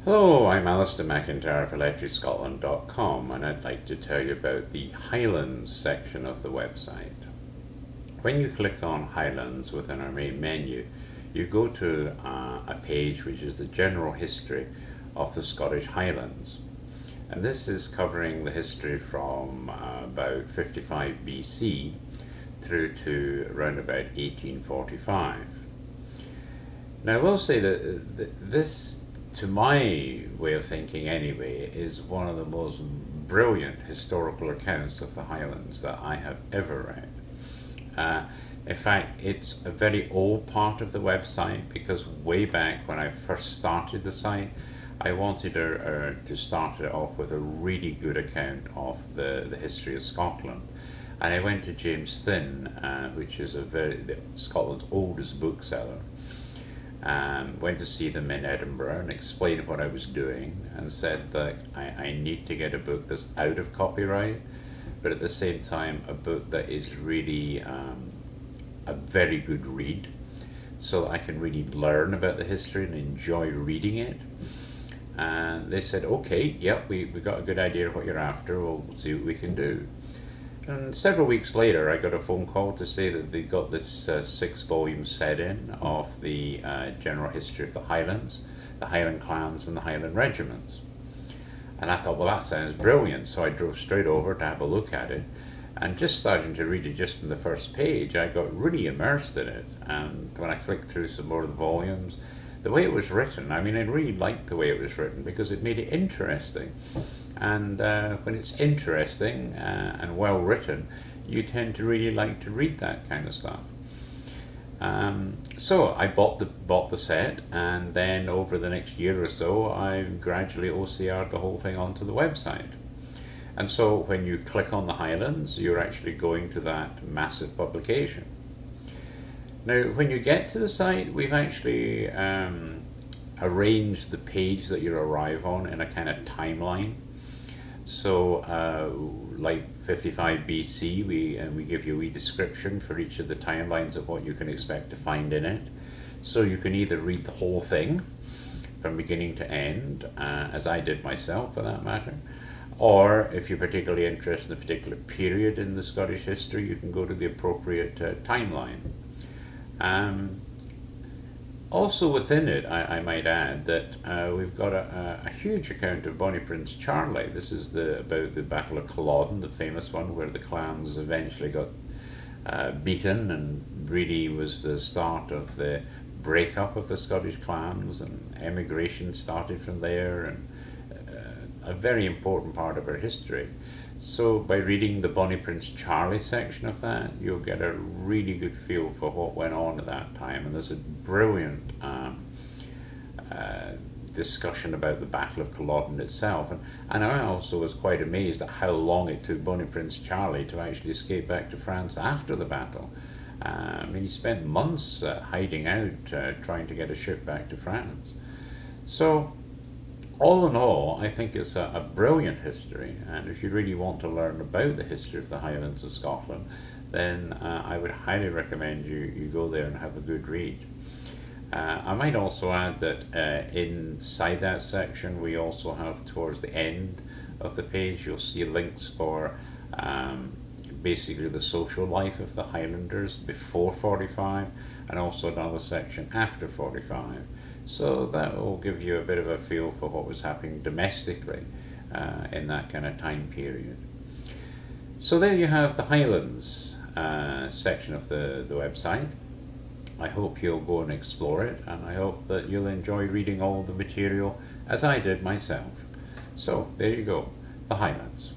Hello, I'm Alastair McIntyre of electricscotland.com, and I'd like to tell you about the Highlands section of the website. When you click on Highlands within our main menu, you go to a page which is the general history of the Scottish Highlands. And this is covering the history from about 55 BC through to around about 1845. Now I will say that this, to my way of thinking anyway, is one of the most brilliant historical accounts of the Highlands that I have ever read. In fact, it's a very old part of the website because way back when I first started the site, I wanted to start it off with a really good account of the history of Scotland. And I went to James Thynne, which is Scotland's oldest bookseller, and went to see them in Edinburgh and explained what I was doing and said that I need to get a book that's out of copyright, but at the same time a book that is really a very good read, so that I can really learn about the history and enjoy reading it. And they said, okay, yep, we got a good idea of what you're after, we'll see what we can do. And several weeks later I got a phone call to say that they got this 6-volume set in of the general history of the Highlands, the Highland clans and the Highland regiments. And I thought, well, that sounds brilliant, so I drove straight over to have a look at it. And just starting to read it just from the first page, I got really immersed in it. And when I flicked through some more of the volumes, the way it was written, I mean, I really liked the way it was written because it made it interesting. And when it's interesting and well written, you tend to really like to read that kind of stuff. So I bought the set, and then over the next year or so, I gradually OCR'd the whole thing onto the website. And so when you click on the Highlands, you're actually going to that massive publication. Now, when you get to the site, we've actually arranged the page that you arrive on in a kind of timeline. So, like 55 BC, we give you a wee description for each of the timelines of what you can expect to find in it. So you can either read the whole thing from beginning to end, as I did myself for that matter, or if you're particularly interested in a particular period in the Scottish history, you can go to the appropriate timeline. Also within it, I might add that we've got a huge account of Bonnie Prince Charlie. This is about the Battle of Culloden, the famous one where the clans eventually got beaten, and really was the start of the breakup of the Scottish clans, and emigration started from there, and a very important part of our history. So by reading the Bonnie Prince Charlie section of that, you'll get a really good feel for what went on at that time. And there's a brilliant discussion about the Battle of Culloden itself. And I also was quite amazed at how long it took Bonnie Prince Charlie to actually escape back to France after the battle. I mean, he spent months hiding out, trying to get a ship back to France. So, all in all, I think it's a brilliant history, and if you really want to learn about the history of the Highlands of Scotland, then I would highly recommend you go there and have a good read. I might also add that inside that section we also have, towards the end of the page, you'll see links for basically the social life of the Highlanders before 45, and also another section after 45. So that will give you a bit of a feel for what was happening domestically in that kind of time period. So there you have the Highlands section of the website. I hope you'll go and explore it, and I hope that you'll enjoy reading all the material as I did myself. So there you go, the Highlands.